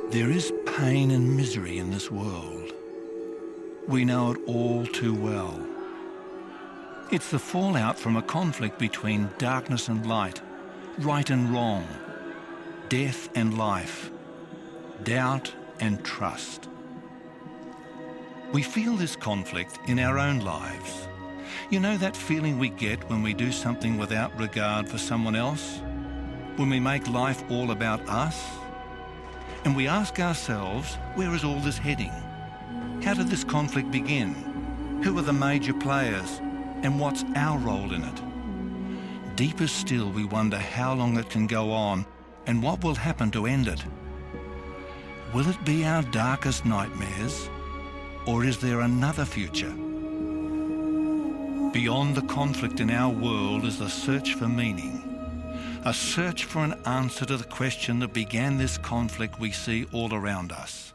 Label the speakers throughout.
Speaker 1: There is pain and misery in this world. We know it all too well. It's the fallout from a conflict between darkness and light, right and wrong, death and life, doubt and trust. We feel this conflict in our own lives. You know that feeling we get when we do something without regard for someone else? When we make life all about us? And we ask ourselves, where is all this heading? How did this conflict begin? Who are the major players? And what's our role in it? Deeper still, we wonder how long it can go on and what will happen to end it. Will it be our darkest nightmares? Or is there another future? Beyond the conflict in our world is the search for meaning. A search for an answer to the question that began this conflict we see all around us.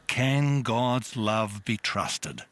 Speaker 1: Can God's love be trusted?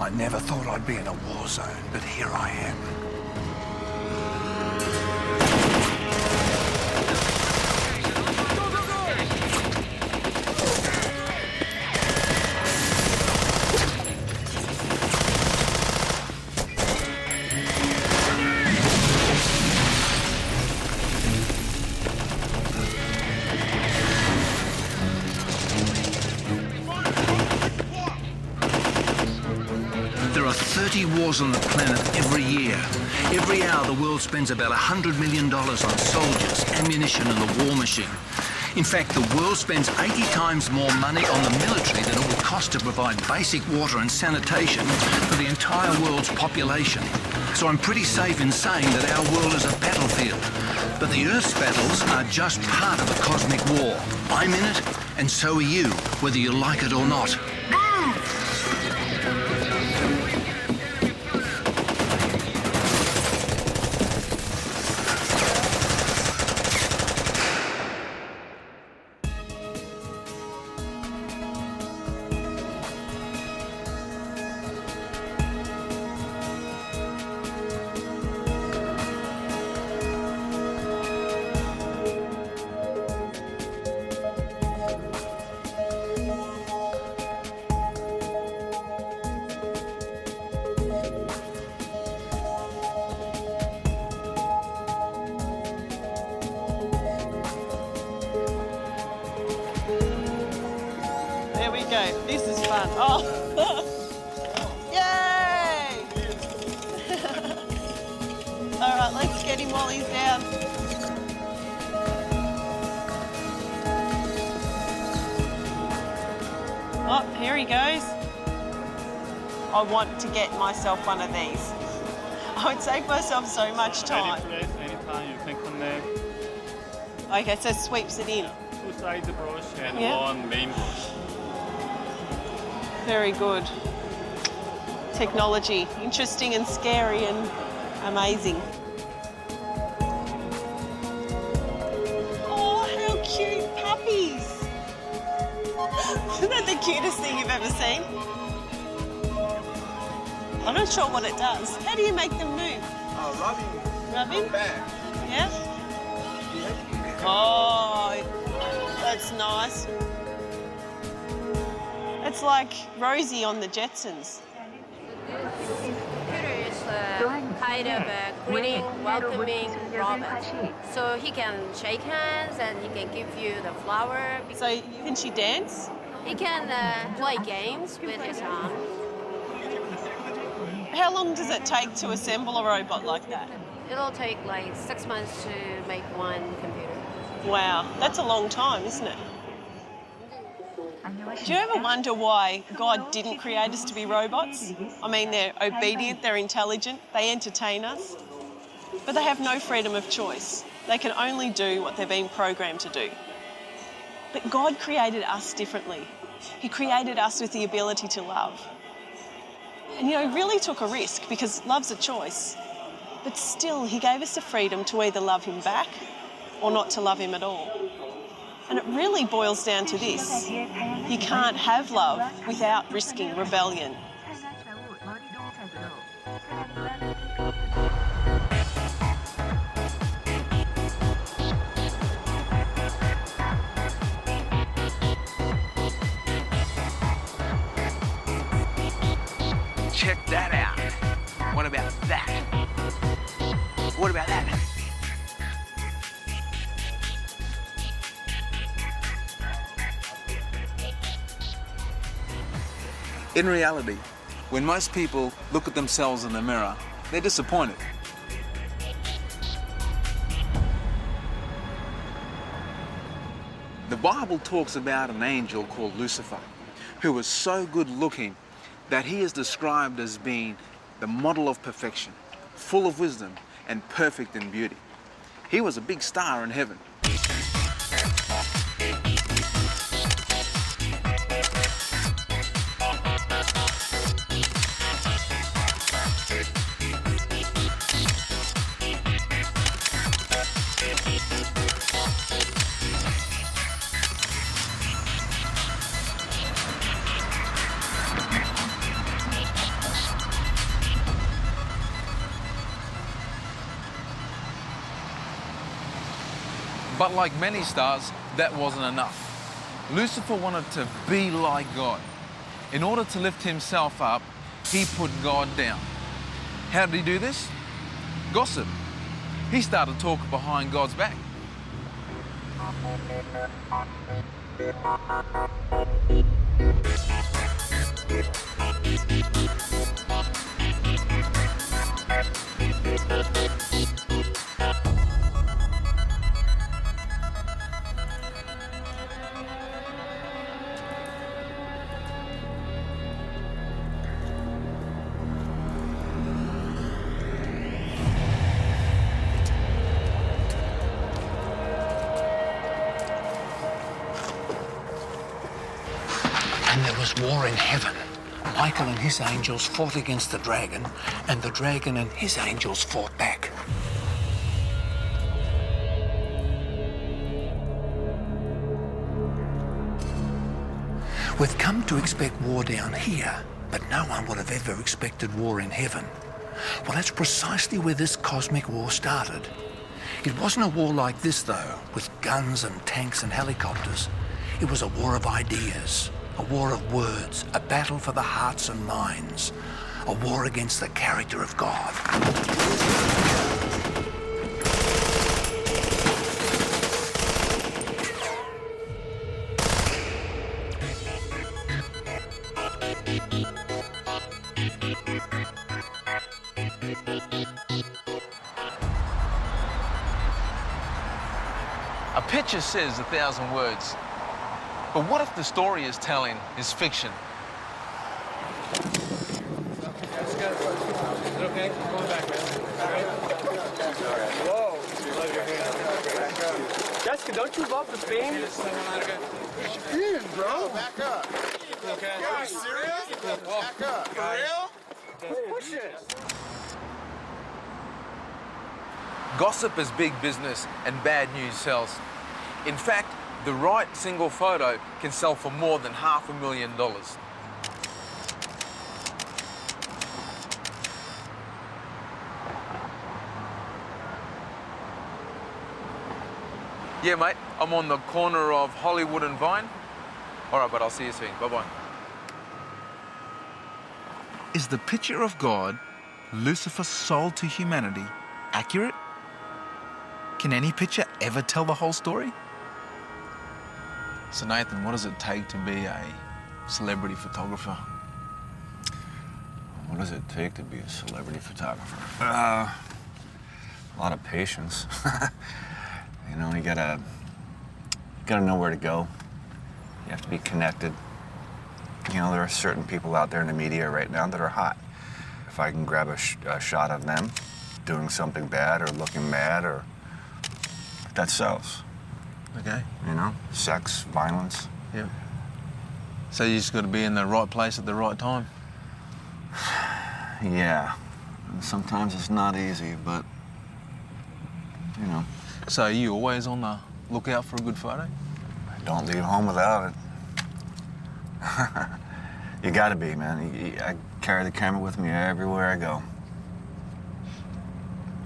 Speaker 1: I never thought I'd be in a war zone, but here I am. There are 30 wars on the planet every year. Every hour, the world spends about $100 million on soldiers, ammunition, and the war machine. In fact, the world spends 80 times more money on the military than it would cost to provide basic water and sanitation for the entire world's population. So I'm pretty safe in saying that our world is a battlefield. But the Earth's battles are just part of a cosmic war. I'm in it, and so are you, whether you like it or not.
Speaker 2: There we go. This is fun. Oh, yay! All right, let's get him while he's down. Oh, here he goes. I want to get myself one of these. I would save myself so much time.
Speaker 3: Any place, anytime you can connect.
Speaker 2: Okay, so sweeps it in.
Speaker 3: Two side brush and
Speaker 2: Yeah.
Speaker 3: one main brush.
Speaker 2: Very good. technology. Interesting and scary and amazing. Oh, how cute puppies. Isn't that the cutest thing you've ever seen? I'm not sure what it does. How do you make them move?
Speaker 4: Rubbing.
Speaker 2: Rubbing?
Speaker 4: Back.
Speaker 2: Yeah? Oh, that's nice. It's like Rosie on the Jetsons.
Speaker 5: Computer is kind of a greeting, welcoming robot. So he can shake hands and he can give you the flower.
Speaker 2: So can she dance?
Speaker 5: He can play games with his arm.
Speaker 2: How long does it take to assemble a robot like that?
Speaker 5: It'll take like 6 months to make one computer.
Speaker 2: Wow, that's a long time, isn't it? Do you ever wonder why God didn't create us to be robots? I mean, they're obedient, they're intelligent, they entertain us, but they have no freedom of choice. They can only do what they're being programmed to do. But God created us differently. He created us with the ability to love. And, you know, he really took a risk because love's a choice. But still, he gave us the freedom to either love him back or not to love him at all. And it really boils down to this. You can't have love without risking rebellion.
Speaker 4: Check that out. What about that? What about that? In reality, when most people look at themselves in the mirror, they're disappointed. The Bible talks about an angel called Lucifer, who was so good looking that he is described as being the model of perfection, full of wisdom and perfect in beauty. He was a big star in heaven. But like many stars, that wasn't enough. Lucifer wanted to be like God. In order to lift himself up, he put God down. How did he do this? Gossip. He started talking behind God's back.
Speaker 1: And there was war in heaven. Michael and his angels fought against the dragon, and the dragon and his angels fought back. We've come to expect war down here, but no one would have ever expected war in heaven. Well, that's precisely where this cosmic war started. It wasn't a war like this, though, with guns and tanks and helicopters. It was a war of ideas, a war of words, a battle for the hearts and minds, a war against the character of God.
Speaker 4: A picture says 1,000 words. But what if the story is telling is fiction?
Speaker 3: Okay, going back, man. Whoa. Jessica, don't you love the theme?
Speaker 6: Bro, back up.
Speaker 3: Okay.
Speaker 6: Are you serious? Back up. For real?
Speaker 3: Push it.
Speaker 4: Gossip is big business and bad news sells. In fact, the right single photo can sell for more than $500,000. Yeah, mate, I'm on the corner of Hollywood and Vine. All right, but I'll see you soon. Bye-bye. Is the picture of God Lucifer sold to humanity accurate? Can any picture ever tell the whole story? So Nathan, what does it take to be a celebrity photographer?
Speaker 6: What does it take to be a celebrity photographer? A lot of patience. You know, you gotta know where to go. You have to be connected. You know, there are certain people out there in the media right now that are hot. If I can grab a shot of them doing something bad or looking mad, or that sells.
Speaker 4: Okay.
Speaker 6: You know, sex, violence.
Speaker 4: Yeah. So you just got to be in the right place at the right time.
Speaker 6: Yeah. And sometimes it's not easy, but you know.
Speaker 4: So are you always on the lookout for a good photo?
Speaker 6: I don't leave home without it. You gotta be, man. I carry the camera with me everywhere I go.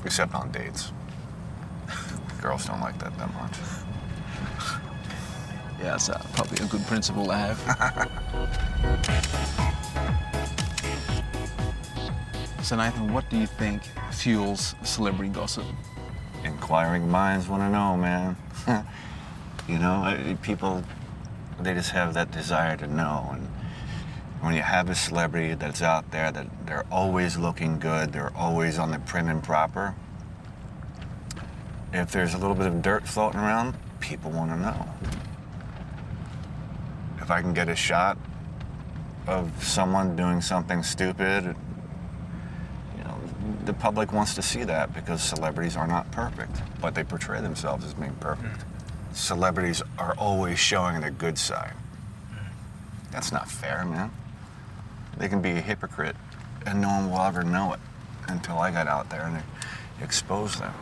Speaker 6: Except on dates. Girls don't like that much.
Speaker 4: Yeah, it's probably a good principle to have. So Nathan, what do you think fuels celebrity gossip?
Speaker 6: Inquiring minds want to know, man. You know, people, they just have that desire to know. And when you have a celebrity that's out there, that they're always looking good, they're always on the prim and proper, if there's a little bit of dirt floating around, people want to know. If I can get a shot of someone doing something stupid, you know, the public wants to see that because celebrities are not perfect, but they portray themselves as being perfect. Celebrities are always showing their good side. That's not fair, man. They can be a hypocrite and no one will ever know it until I got out there and exposed them.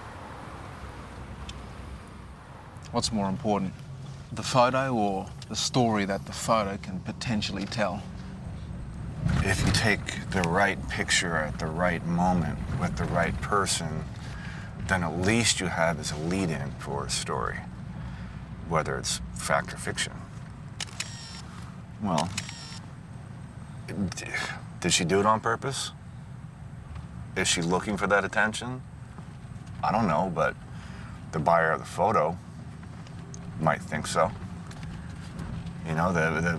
Speaker 4: What's more important, the photo or the story that the photo can potentially tell?
Speaker 6: If you take the right picture at the right moment with the right person, then at least you have as a lead-in for a story, whether it's fact or fiction. Well, did she do it on purpose? Is she looking for that attention? I don't know, but the buyer of the photo might think so. You know, the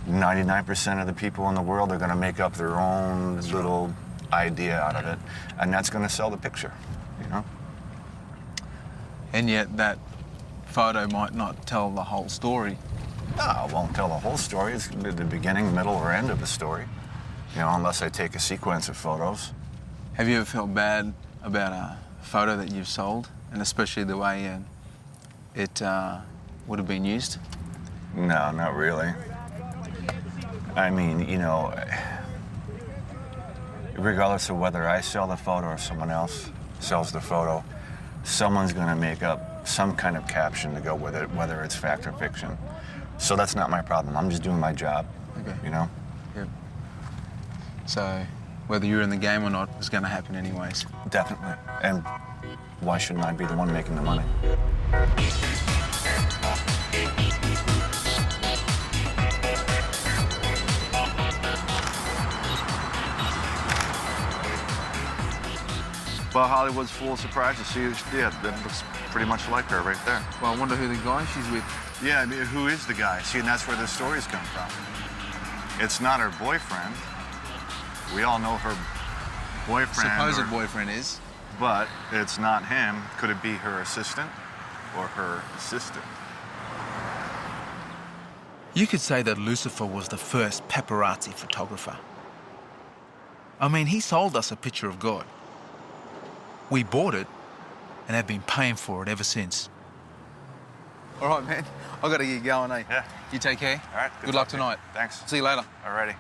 Speaker 6: 99% of the people in the world are going to make up their own little idea out of it, and that's going to sell the picture, you know?
Speaker 4: And yet that photo might not tell the whole story.
Speaker 6: No, it won't tell the whole story. It's the beginning, middle, or end of the story, you know, unless I take a sequence of photos.
Speaker 4: Have you ever felt bad about a photo that you've sold, and especially the way it would have been used?
Speaker 6: No, not really. I mean, you know, regardless of whether I sell the photo or someone else sells the photo, someone's going to make up some kind of caption to go with it, whether it's fact or fiction. So that's not my problem. I'm just doing my job,
Speaker 4: Okay.
Speaker 6: you know?
Speaker 4: Yep. So whether you're in the game or not, it's going to happen anyways.
Speaker 6: Definitely. And why shouldn't I be the one making the money? Well, Hollywood's full of surprise to see who she did. That looks pretty much like her right there.
Speaker 4: Well, I wonder who the guy she's with.
Speaker 6: Yeah, I mean, who is the guy? See, and that's where the stories come from. It's not her boyfriend. We all know her boyfriend.
Speaker 4: Supposed boyfriend is.
Speaker 6: But it's not him. Could it be her assistant or her assistant?
Speaker 1: You could say that Lucifer was the first paparazzi photographer. I mean, he sold us a picture of God. We bought it and have been paying for it ever since.
Speaker 4: All right, man. I got to get going, eh?
Speaker 6: Yeah.
Speaker 4: You take care.
Speaker 6: All right.
Speaker 4: Good luck tonight.
Speaker 6: Thanks.
Speaker 4: See you later.
Speaker 6: Alrighty.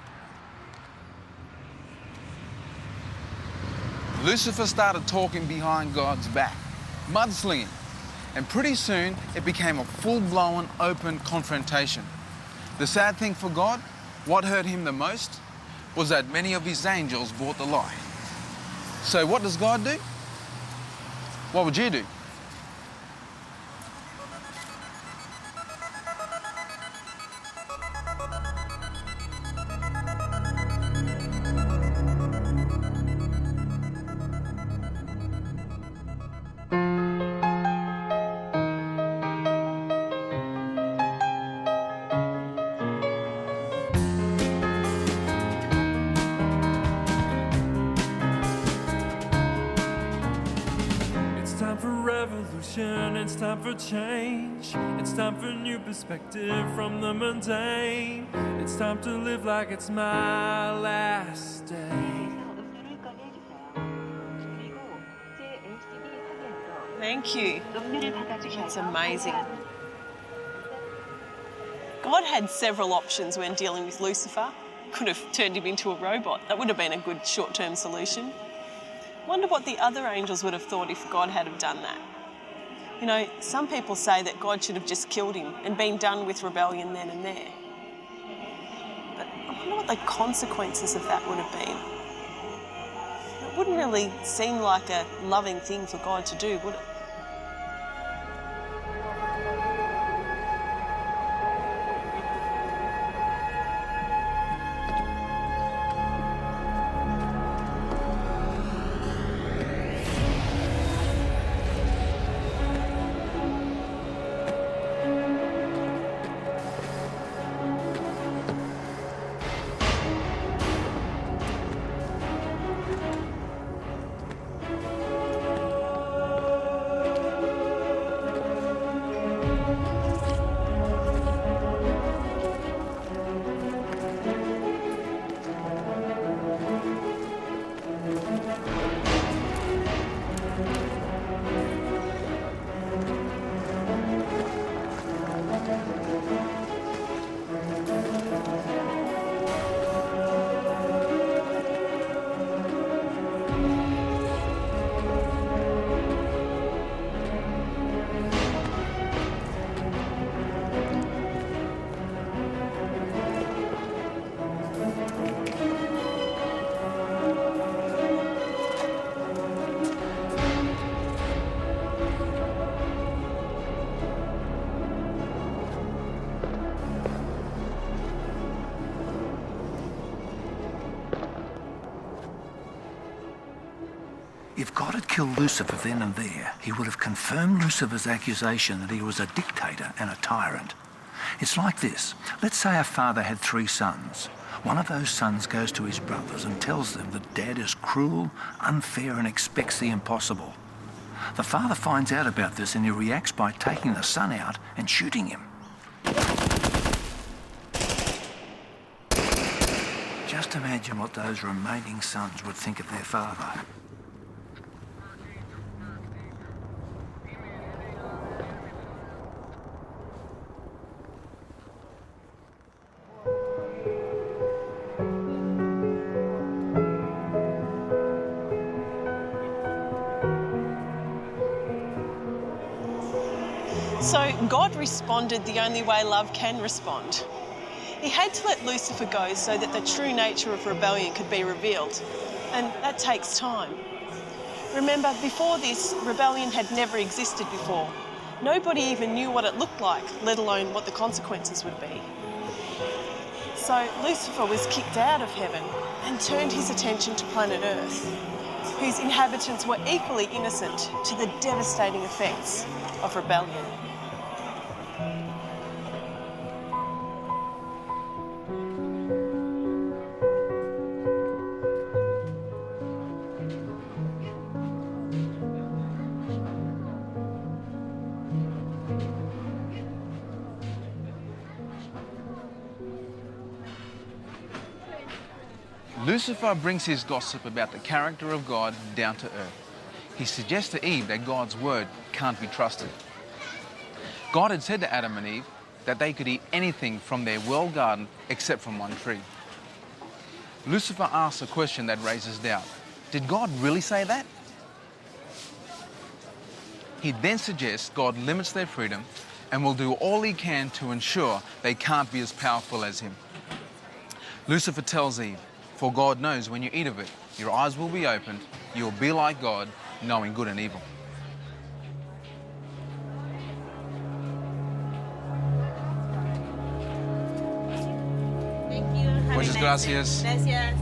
Speaker 4: Lucifer started talking behind God's back, mudslinging, and pretty soon it became a full-blown open confrontation. The sad thing for God, what hurt him the most, was that many of his angels bought the lie. So what does God do? What would you do?
Speaker 7: It's time for change. It's time for new perspective from the mundane. It's time to live like it's my last day.
Speaker 2: Thank you. That's amazing. God had several options when dealing with Lucifer. Could have turned him into a robot. That would have been a good short-term solution. Wonder what the other angels would have thought if God had have done that. You know, some people say that God should have just killed him and been done with rebellion then and there. But I wonder what the consequences of that would have been. It wouldn't really seem like a loving thing for God to do, would it?
Speaker 1: If God had killed Lucifer then and there, he would have confirmed Lucifer's accusation that he was a dictator and a tyrant. It's like this. Let's say a father had 3 sons. One of those sons goes to his brothers and tells them that Dad is cruel, unfair, and expects the impossible. The father finds out about this and he reacts by taking the son out and shooting him. Just imagine what those remaining sons would think of their father.
Speaker 2: So God responded the only way love can respond. He had to let Lucifer go so that the true nature of rebellion could be revealed, and that takes time. Remember, before this, rebellion had never existed before. Nobody even knew what it looked like, let alone what the consequences would be. So Lucifer was kicked out of heaven and turned his attention to planet Earth, whose inhabitants were equally innocent to the devastating effects of rebellion.
Speaker 4: Lucifer brings his gossip about the character of God down to earth. He suggests to Eve that God's word can't be trusted. God had said to Adam and Eve that they could eat anything from their world garden except from one tree. Lucifer asks a question that raises doubt. Did God really say that? He then suggests God limits their freedom and will do all he can to ensure they can't be as powerful as him. Lucifer tells Eve, "For God knows when you eat of it, your eyes will be opened, you will be like God, knowing good and evil."
Speaker 5: Thank you.
Speaker 4: Muchas gracias.
Speaker 5: Gracias.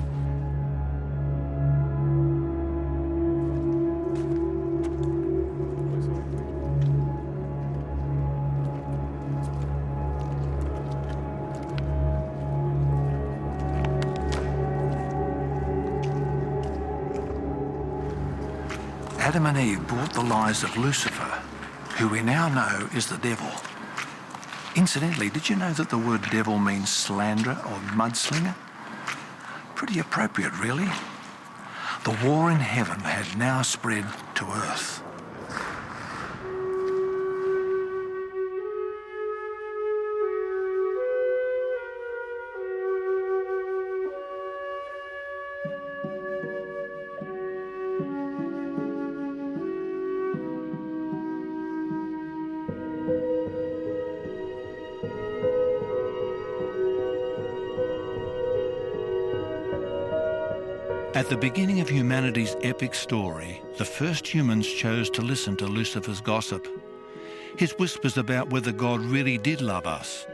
Speaker 1: Adam and Eve bought the lies of Lucifer, who we now know is the devil. Incidentally, did you know that the word devil means slanderer or mudslinger? Pretty appropriate, really. The war in heaven had now spread to earth. At the beginning of humanity's epic story, the first humans chose to listen to Lucifer's gossip, his whispers about whether God really did love us.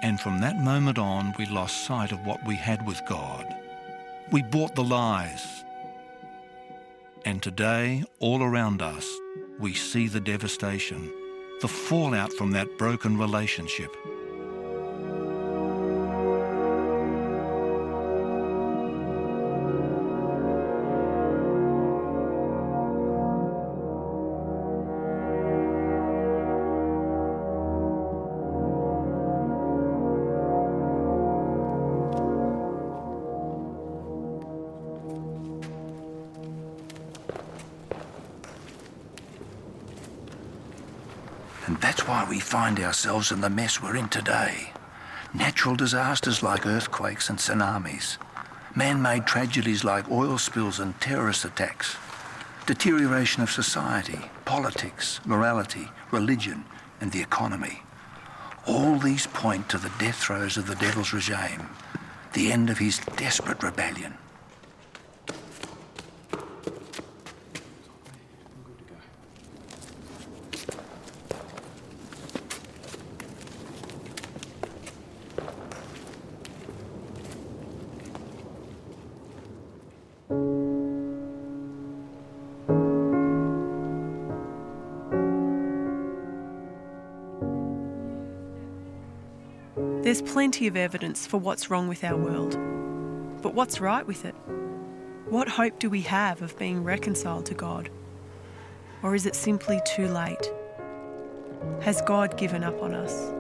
Speaker 1: And from that moment on, we lost sight of what we had with God. We bought the lies. And today, all around us, we see the devastation, the fallout from that broken relationship. And that's why we find ourselves in the mess we're in today. Natural disasters like earthquakes and tsunamis, man-made tragedies like oil spills and terrorist attacks, deterioration of society, politics, morality, religion, and the economy. All these point to the death throes of the devil's regime, the end of his desperate rebellion.
Speaker 2: There's plenty of evidence for what's wrong with our world. But what's right with it? What hope do we have of being reconciled to God? Or is it simply too late? Has God given up on us?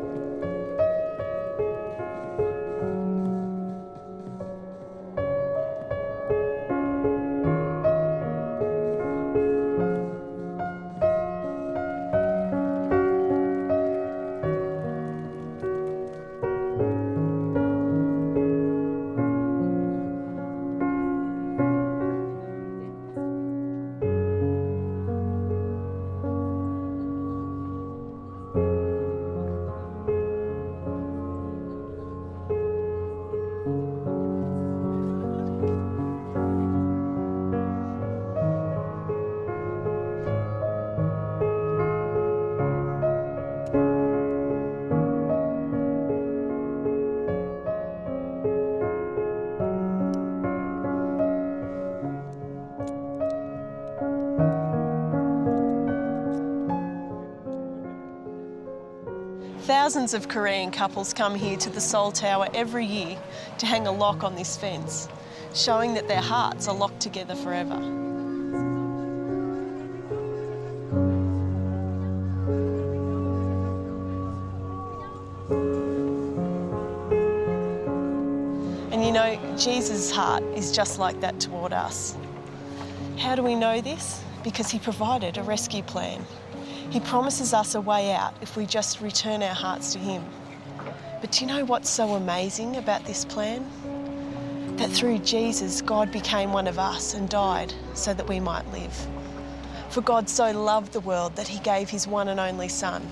Speaker 2: Thousands of Korean couples come here to the Seoul Tower every year to hang a lock on this fence, showing that their hearts are locked together forever. And you know, Jesus' heart is just like that toward us. How do we know this? Because he provided a rescue plan. He promises us a way out if we just return our hearts to him. But do you know what's so amazing about this plan? that through Jesus, God became one of us and died so that we might live. For God so loved the world that he gave his one and only Son,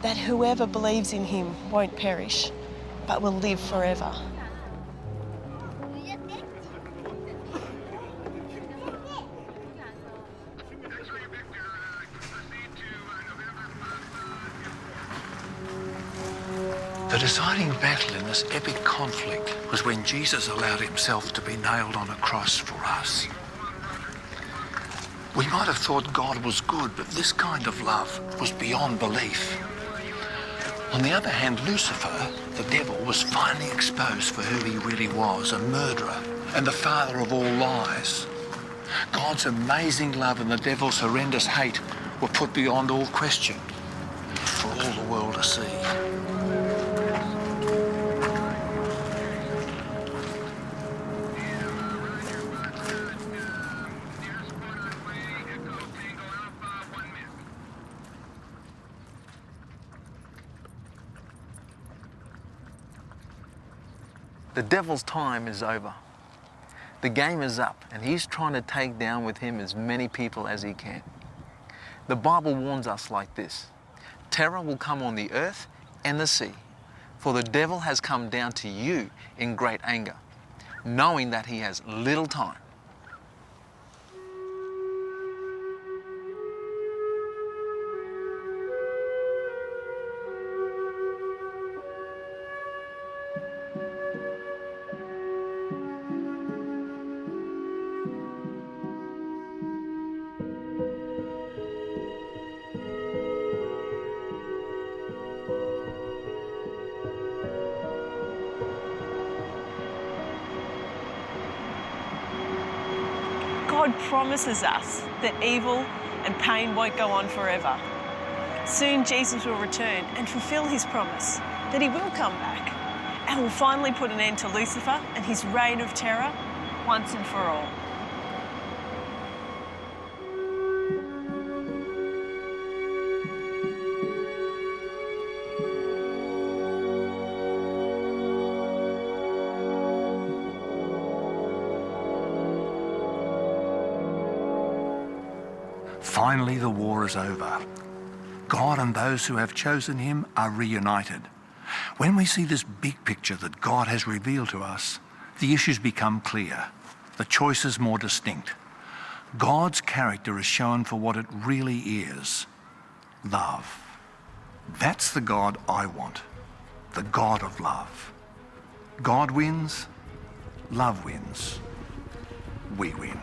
Speaker 2: that whoever believes in him won't perish, but will live forever.
Speaker 1: The deciding battle in this epic conflict was when Jesus allowed himself to be nailed on a cross for us. We might have thought God was good, but this kind of love was beyond belief. On the other hand, Lucifer, the devil, was finally exposed for who he really was, a murderer and the father of all lies. God's amazing love and the devil's horrendous hate were put beyond all question for all the world to see.
Speaker 4: The devil's time is over. The game is up, and he's trying to take down with him as many people as he can. The Bible warns us like this: terror will come on the earth and the sea, for the devil has come down to you in great anger, knowing that he has little time.
Speaker 2: God promises us that evil and pain won't go on forever. Soon Jesus will return and fulfill his promise that he will come back and will finally put an end to Lucifer and his reign of terror once and for all.
Speaker 1: Finally, the war is over. God and those who have chosen him are reunited. When we see this big picture that God has revealed to us, the issues become clear, the choices more distinct. God's character is shown for what it really is: love. That's the God I want, the God of love. God wins, love wins, we win.